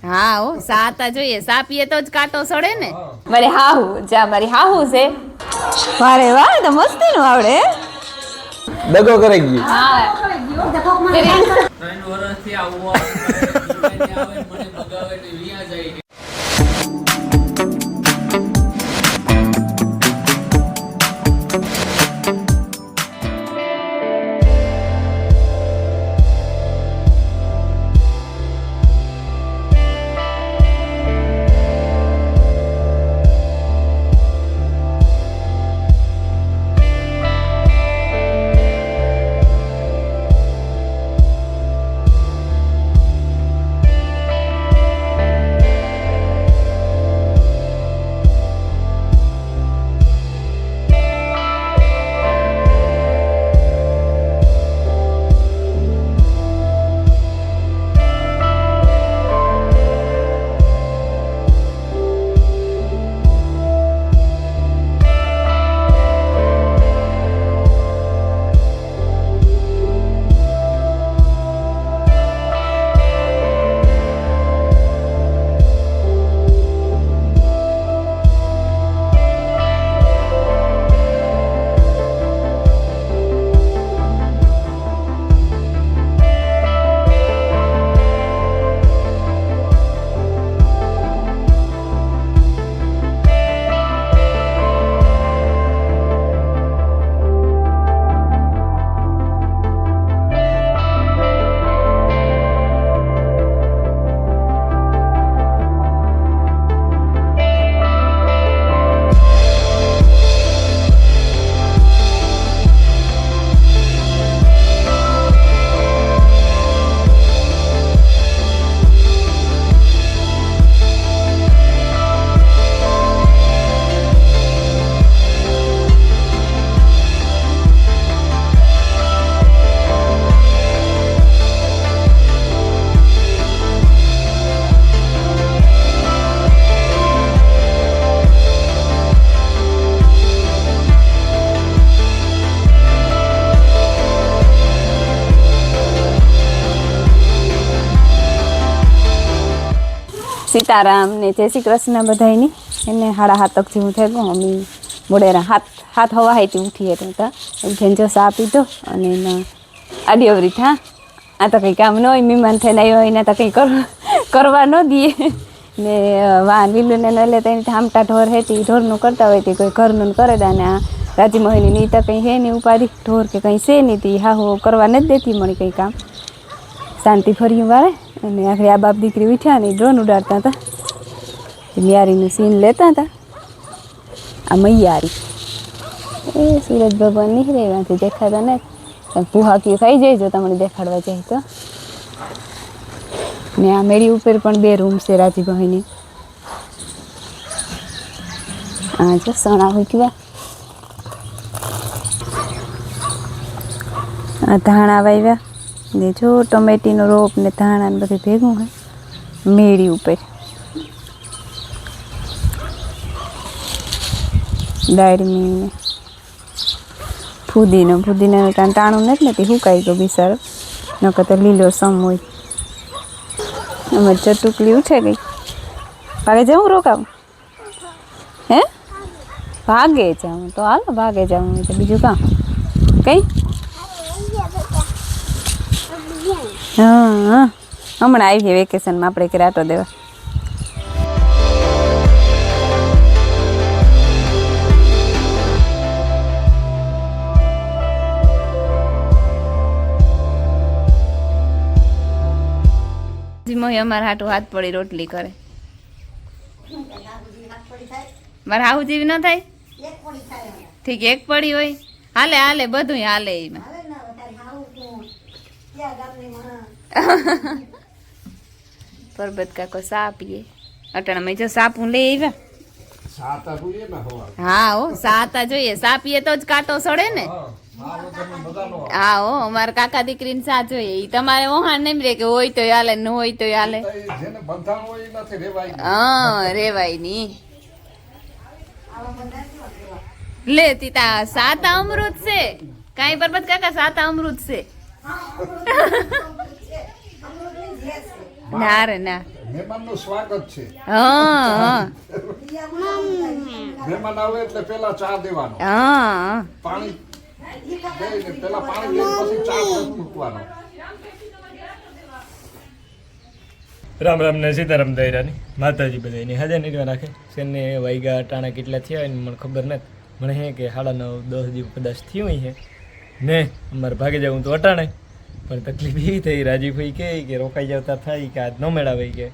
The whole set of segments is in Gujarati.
હા હો સાતા જોઈએ સા પીએ તો જ કાંટો સડે ને મારી હાહુ જા મારી હાહુ છે વારે વાહ તો મસ્તી નું આવડે દગો કરે ગઈ હા 3 વર્ષથી આવું આવે મને બગાવે તો વિયા જાય સીતારામ ને જય શ્રી કૃષ્ણ બધાયની એને 7:30 જેવું થઈ ગયું અમે મોડેરા હાથ હવા હાઈથી ઉઠી હતા ઉઠીને જો સા પીધો અને એના આડી અવરી થા આ તો કંઈ કામ ન હોય મહેમાન થઈને આવ્યો હોય ને તો કંઈ કરવા ન દઈએ ને વાહન વિલુને ન લે તો ઠામટા ઢોર હેતી ઢોરનું કરતા હોય તે કોઈ ઘરનું કરે દા ને આ રાજી મોહિની ની તો કંઈ હે નહીં ઉપાડી ઢોર કે કંઈ છે નહીં તી હા હો કરવા નથી દેતી મને કંઈ કામ શાંતિ ફર્યું વાળે અને આખરે આ બાપ દીકરી ઉઠ્યા ને ડ્રોન ઉડાડતા હતા મિયારીનું સીન લેતા હતા આ મૈયારી એ સુરજ ભગવાન નીકળે એમાંથી દેખાતા ને પુહાકી ખાઈ જાય જો તમને દેખાડવા જાય તો ને આ મેળી ઉપર પણ 2 રૂમ છે રાજીભાઈની આ જો સણા મૂક્યા આ ધાણા વાવ્યા ને જો ટમેટીનો રોપ ને ધાણા ને બધું ભેગું હોય મેળી ઉપર દાળમી ને ફુદીનાનું ટાણું નથી ને તે સુકાઈ ગયો બિસારો નકર તો લીલો સમ હોય અમારે ચટુકલી ઉઠે ગઈ ભાગે જાઉં રોકાવું હે ભાગે જાઉં તો હાલો ભાગે જાઉં તો બીજું કામ કઈ હા હમણાં આવીએ વેકેશનમાં આપણે કે રાટો દેવા મોહી અમારા હાટું હાથ પડી રોટલી કરે મારા હાહુ જેવી ન થાય ઠીક એક પડી હોય હાલે હાલે બધું હાલે એમાં પરબત કાકો સા પીએ અટાણામાં જો સાપું લઈ આવ્યા હા હો સાતા જોઈએ સા પીએ તો જ કાંટો સડે ને હા હો અમારા કાકા દીકરીને સા જોઈએ ઈ તમારે વહાણ નહીં રે કે હોય તો હાલે ન હોય તો હાલે હા રેવાય ની લે તીતા સાતા અમૃત છે કાઈ પરબત કાકા સાતા અમૃત છે ના રે ના મહેમાનનું સ્વાગત છે. હા મહેમાન આવે એટલે પેલા ચા દેવાનો, હા પાણી દઈને પેલા પાણી દઈને પછી ચા મૂકવાનો. રામ રામ ને સીતારામ દૈરાની માતાજી બધાની હાજર નીકળવા નાખે શેને વાગ્યા ટાણા કેટલા થયા હોય ને મને ખબર નથી. મને હે કે 9:30-10 જેવું કદાચ થયું હોય છે ને અમારે ભાગી જવું તો અટાણે, પણ તકલીફ એવી થઈ રાજીભાઈ કહે કે રોકાઈ જતા થાય કે આજ ન મેળાવે કે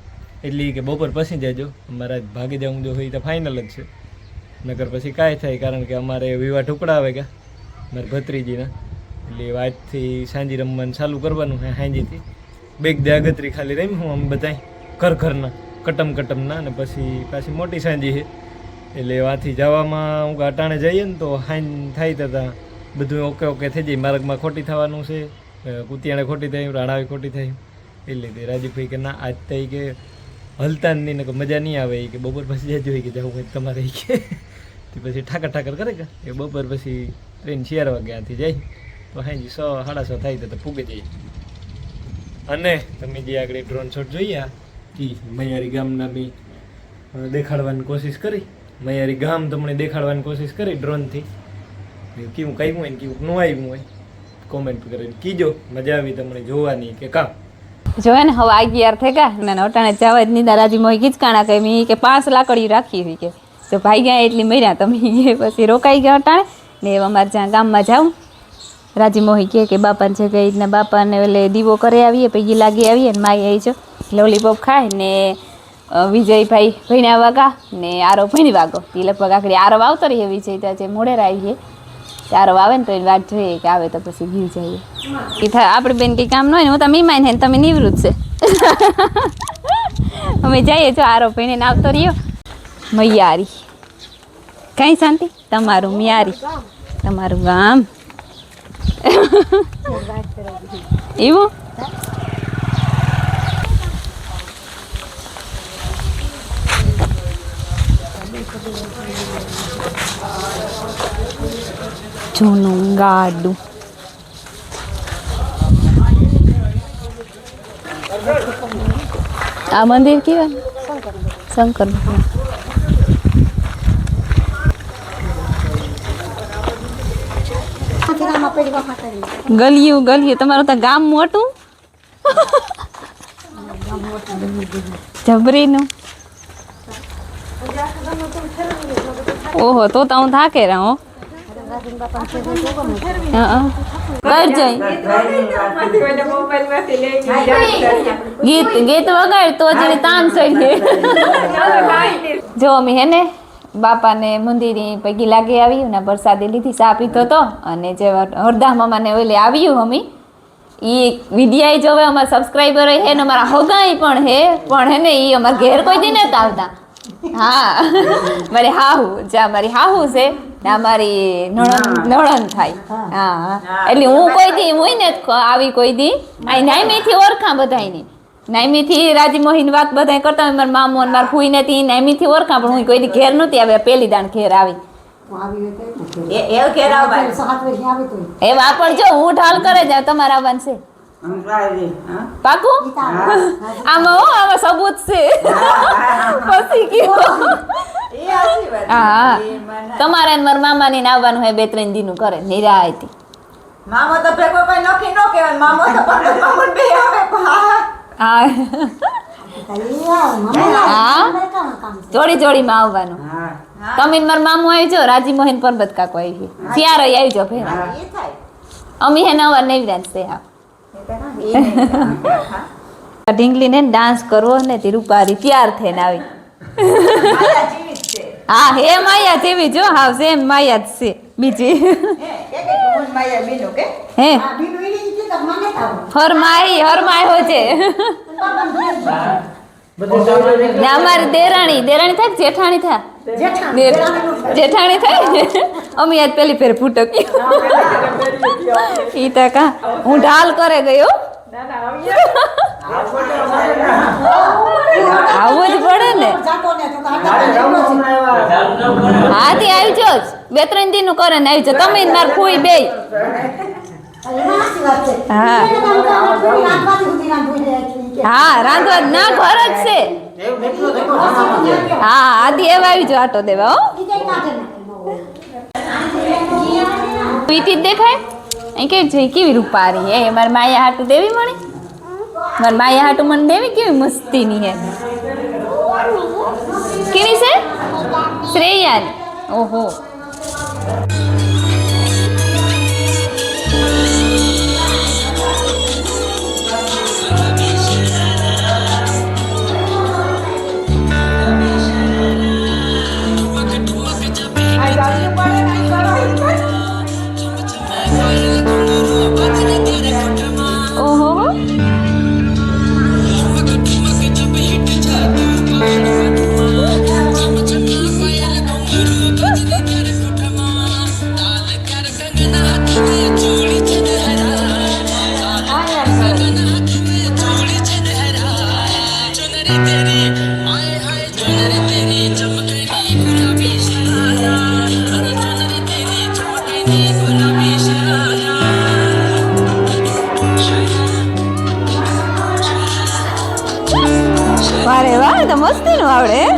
એટલે કે બપોર પછી જજો. અમારે આજ ભાગી જવું જો હોય તો ફાઇનલ જ છે, નકર પછી કાંઈ થાય, કારણ કે અમારે વિવાહ ટુકડા આવે ગયા મારી ભત્રીજીના, એટલે આજથી સાંજી રમવાનું ચાલુ કરવાનું હે. સાંજીથી બેગ દે આગતરી ખાલી રમી હું આમ બધાય ઘરના કટમના, અને પછી પાછી મોટી સાંજી છે એટલે વાથી જવામાં હું અટાણે જઈએ ને તો હાઈન થાય થતાં બધું ઓકે થઈ જાય. માર્ગમાં ખોટી થવાનું છે, કુતિયાણે ખોટી થાય, રાણાવી ખોટી થાય, એટલે તે રાજીભાઈ કે ના આજ થઈ કે હલતા જ નહીં ને મજા નહીં આવે કે બપોર પછી જજો કે જવું હોય તમારે કે પછી ઠાકર કરે કે એ બપોર પછી ટ્રેન 4 વાગ્યાથી જાય તો હાજી 6-6:30 થાય તો પૂગે જઈએ. અને તમે જે આગળ ડ્રોન શોટ જોઈએ એ મૈયારી ગામના બી દેખાડવાની કોશિશ કરી. મૈયારી ગામ તમને દેખાડવાની કોશિશ કરી ડ્રોનથી. કેવું કહ્યું હોય ને કેવું ન આવ્યું હોય કોમેન્ટ કરીને કીજો. મજા આવી તમને જોવાની કે કામ જોવે ને હવે 11 થઈ ગયા ને અટાણે જવા જ નહીં. રાજી મોહી ગીચકાણા કે મેં કે 5 લાકડી રાખી હતી કે જો ભાઈ ગયા એટલી મર્યા તમે પછી રોકાઈ ગયા અટાણે ને અમારે જ્યાં ગામમાં જાઉં રાજી મોહી કે બાપાને છે કે રીતના બાપાને એટલે દીવો કરી આવીએ પછી લાગી આવીએ ને માઈ આવી છો લોલીપોપ ખાય ને વિજયભાઈ ભીણા વાગા ને આરો ભીણી વાગો એ લગભગ આખડી આરવ આવતો રહીએ વિજય ત્યાં જે મોડેરા આવીએ આરવ આવે ને તો એની વાત જોઈએ કે આવે તો પછી ઘી જઈએ એ થાય. આપણે બેન કંઈ કામ ન હોય ને હું તો મીમાઈને હે ને તમે નિવૃત્ત છે અમે જઈએ જો આરો ભીણીને આવતો રહ્યો. મૈયારી કાંઈ શાંતિ તમારું મિયારી તમારું ગામ એવું જૂનું ગાડું આ મંદિર કેવા શંકર ભગવાન. ગલિયું તમારું તો ગામ મોટું જબરીનું. ઓહો તો હું થાકે રહો ગીત વગાડ તો જ તાન ચડીએ. જો અમે હે ને બાપાને મંદિરે પૈકી લાગી આવી ને પ્રસાદી લીધી, ચા પીતો હતો અને જે હરદા મામાને ઓલે આવ્યું અમે એ વિડિયા જોવે અમારા સબસ્ક્રાઈબર હે ને અમારા હોગાઈ પણ હે ને એ અમારા ઘેર કોઈ દી નતા આવતા. હા મારી હાહુ છે ને અમારી નણંદ થાય. હા એટલે હું કોઈ દી હોય ને આવી કોઈ દી આ નાઈમીથી ઓળખાં બધાયની. નાઈમીથી રાજી મોહીની વાત બધા કરતા હોય મારા મામો ને મારા ફૂઈને તી નાઈમીથી ઓળખાં, પણ હું કોઈ દી ઘેર નહોતી આવે, પહેલી દાણ ઘેર આવી. એવા પણ જો હું ઢાલ કરે જાય તમારે આવવાનું છે પાકું. આમાં સબૂત છે પછી કયો. હા તમારે મારા મામાની આવવાનું હોય 2-3 દીનું કરે નિરાયતી. મામો તો ભેગો કોઈ નોખી નો કહેવાય, મામો તો પંદર મામો બે આવે. હા જોડી માં આવવાનું. તમે મારા મામુ આવી જાઓ, રાજી મોહન પરબત કાકો આવી ત્યારે આવી જાઓ ભેરા. અમે હે નવા નવી છે. હા ઢીંગલી ને ડાન્સ કરવો ને તે રૂપારી તૈયાર થઈને આવી. હા હે માયા જેવી જો હાવ સેમ માયા જ છે બીજી. હે હરમાય હો છે. અમારી દેરાણી થાય જેઠાણી થાય જેઠાણી થાય. અમે આજ પેલી ફેર ફૂટક ઈ તો કા હું ઢાલ કરે ગયો. આવું જ પડે ને. હા તે આવી જો 2-3 દી નું કરે ને આવી જો તમે માર ફૂઈ બે. હા હા રાંધવા ના ઘર જ છે હા આદિ એવા આવી જો આટો દેવા હો પીતી જ દેખાય અહીં કેવી છે કેવી રૂપારી હે મારી માયા હાટું દેવી મને મારી માયા હાટું મને દેવી કેવી મસ્તીની હે કેની છે શ્રેયાની ઓહો ઓહો વારે વાહ તો મસ્તી નું આવડે હે?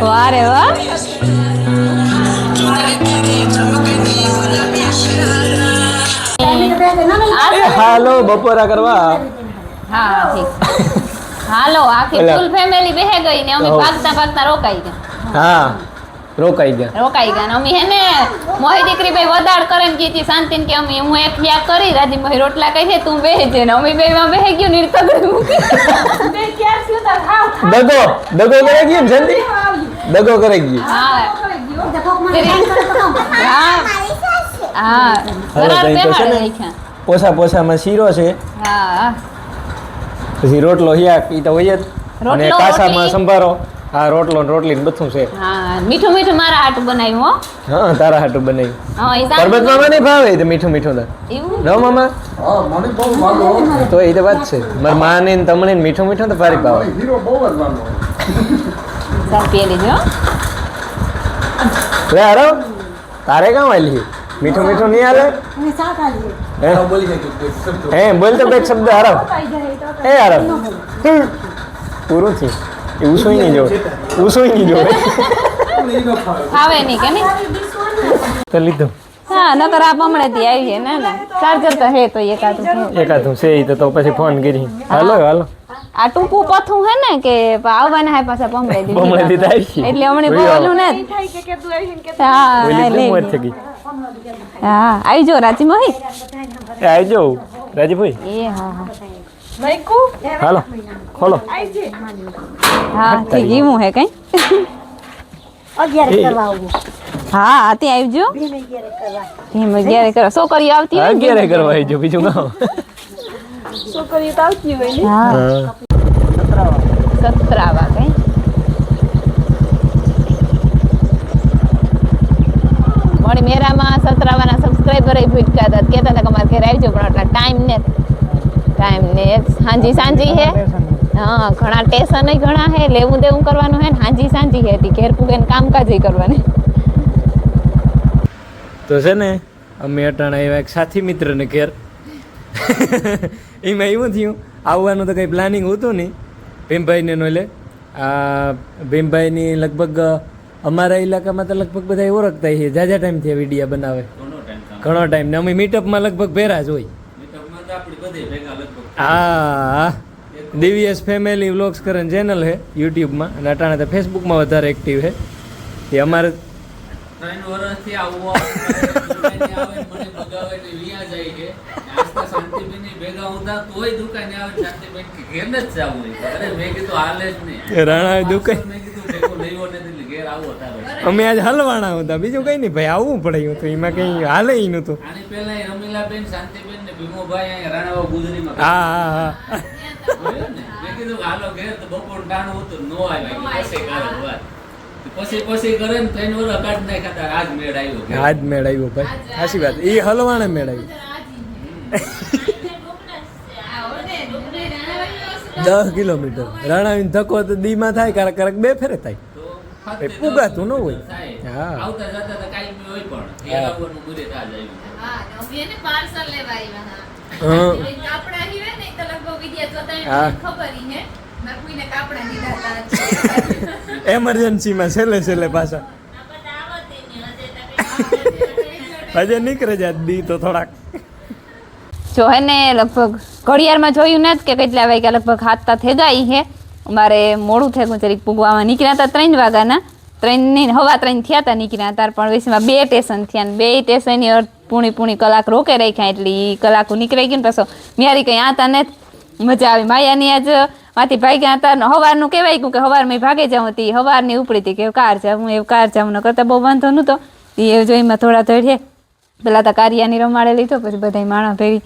વારે વાહ હાલો બપોરા કરવા હા ઠીક હાલો આખી ફૂલ ફેમિલી બેહે ગઈ ને અમે ભાગતા ભાગતા રોકાઈ ગયા હા રોકાઈ ગયા ને અમે હે ને મોહી દીકરી ભાઈ વદાડ કરે ને કીધી શાંતિને કે અમે હું એક યા કરી રાજી ભાઈ રોટલા કહી છે તું બેહજે ને અમે બે માં બેહી ગયો ને તગડું બે ક્યાં થયો તા દગો કરે ગયો ને જલ્દી દગો કરે ગયો હા હા ઘરાર બેહાડે રાખ્યા પોસામાં શીરો છે હા પછી રોટલો હિયાક ઈ તો હોય જ અને રોટલો, કાસામાં રોટલી. સંભારો હા રોટલો ને રોટલી ને બધું છે હા મીઠું મીઠું મારા હાટું બનાવ્યું હો હા તારા હાટું બનાવી હા એ પરબત મામા નહીં ભાવે એ તો મીઠું મીઠું તો એવું ન મામા હા મને બહુ વાલો તો એ તો વાત છે મારા માને ને તમને ને મીઠું મીઠું તો ભારી ભાવે હીરો બહુ જ વાલો ચાલ પી લેજો લે હારો તારે કામ આલી મીઠું મીઠું નહીં હાલે હે બોલ તો બે શબ્દ હારો એ હારો પૂરું થયું એ ઉસોઈ નહીં જો ખાવે નહીં કે નહીં તો લીધું હા નકર આપ હમણાંથી આવી છે ના ચાર્જર તો હે તો એકાદું છે. એકાદું છે ઈ તો પછી ફોન કરી હાલો આ ટૂંકું પથું હે ને કે આવવાના હે પાછા પમળે પમળે દીધા છે. એટલે હમણાં બોલું ને હા ઓલી લઈ કેમ મોર થઈ ગઈ હા આવી જો રાજી મોહી એ આવી જાઓ રાજીભાઈ એ હા હા હાલો ખોલો હા ઠીક એવું હે કઈ હા તે આવજો ધીમે અગિયારે કરો છોકરીઓ આવતી હોય ને અગિયારે કરવા આવી જાઓ બીજું કામ હા સતરાવા કઈ મારી મેરામાં સતરાવાના સબસ્ક્રાઈબર ભૂટકા હતા કહેતા હતા કે અમારે ઘરે આવજો પણ એટલા ટાઈમ ને સાંજી હે હા ઘણા ટેશન ઘણા હે લેવું દેવું કરવાનું હે ને સાંજી હે તી ઘેર પૂગે કામકાજ કરવાની તો છે ને અમે અટાણા એવા એક સાથી મિત્રને ઘેર એમાં એવું થયું આવવાનું તો કંઈ પ્લાનિંગ હતું નહીં ભીમભાઈને નો લે આ ભીમભાઈની લગભગ અમારા ઇલાકામાં તો લગભગ બધા ઓળખતા છે જાજા ટાઈમથી વિડીયા બનાવે ઘણો ટાઈમ ને અમે મીટઅપમાં લગભગ ભેરા જ હોય હા દિવ્યસ ફેમિલી વ્લોગ્સ કરે ચેનલ છે યુટ્યુબમાં અને અટાણા તો ફેસબુકમાં વધારે એક્ટિવ છે એ અમારે 3 વર્ષથી આવું આવે મને બગાવે એટલે વિયા જાય કે આસ્તા શાંતિબેન ની ભેગા હતા તોય દુકાને આવે શાંતિબેન કે ઘેર જ જાવું અરે મેં કીધું હાલે જ નહીં રાણા દુકાન મેં કીધું ભેગો લેવો નથી ઘેર આવો તારે અમે આજ હલવાણા હતા બીજું કઈ નહીં ભાઈ આવવું પડે તો એમાં કઈ હાલે ઈ નતું આની પહેલા રમીલાબેન શાંતિબેન ને ભીમોભાઈ અહીંયા રાણાવા ગુજરીમાં હા હા હા જોયું ને? મેં કીધું કે હાલો ઘેર તો બપોર ટાણું હતું નો આવ્યા પછી કરે વાત પછી કરે ને 3 વર્ષ કાઢ નાખ્યા તા આજ મેળ આવ્યો ઘેર. આજ મેળ આવ્યો ભાઈ સાચી વાત એ હલવાણે મેળ આવ્યો 10 કિલોમીટર રાણાવીને ધક્કો તો દીમાં થાય ક્યારેક ક્યારેક 2 ફેરે થાય તો ખાતે એ પુગાતું ન હોય. થાય. હા. આવતા જતા તો કાંઈ હોય પણ ઘેર આવવાનું મુહૂર્ત આજ આવ્યું. હા. એમરજન્સીમાં છેલ્લે પાછા હજે નીકળે જાય દી તો થોડાક જો હે ને લગભગ ઘડિયાળમાં જોયું ને કે કેટલા વાગ્યા લગભગ 7 થઈ ગઈ હે મારે મોડું થયું જરીક પૂગવામાં નીકળ્યા હતા 3 વાગ્યાના 3 હવા 3 થયા હતા નીકળ્યા હતા પણ વેસીમાં 2 સ્ટેશન થયા ને 2 સ્ટેશનની પૂણી કલાક રોકે રાખ્યા એટલે ઈ કલાકો નીકળી ગયું ને પાછો મારી કંઈ આતા ને મજા આવી માયાની આજ માંથી ભાગ્યા હતા ને સવારનું કહેવાય ગયું કે સવારમાં ભાગે જાઉં હતી સવારની ઉપડી હતી કે કાર જાઉં એવું કાર જાઉં ન કરતા બહુ વાંધો નહોતો એ જોઈમાં થોડા ધોડે પેલા તો કારિયાની રમાડે લીધો પછી બધા માણસ ભેળી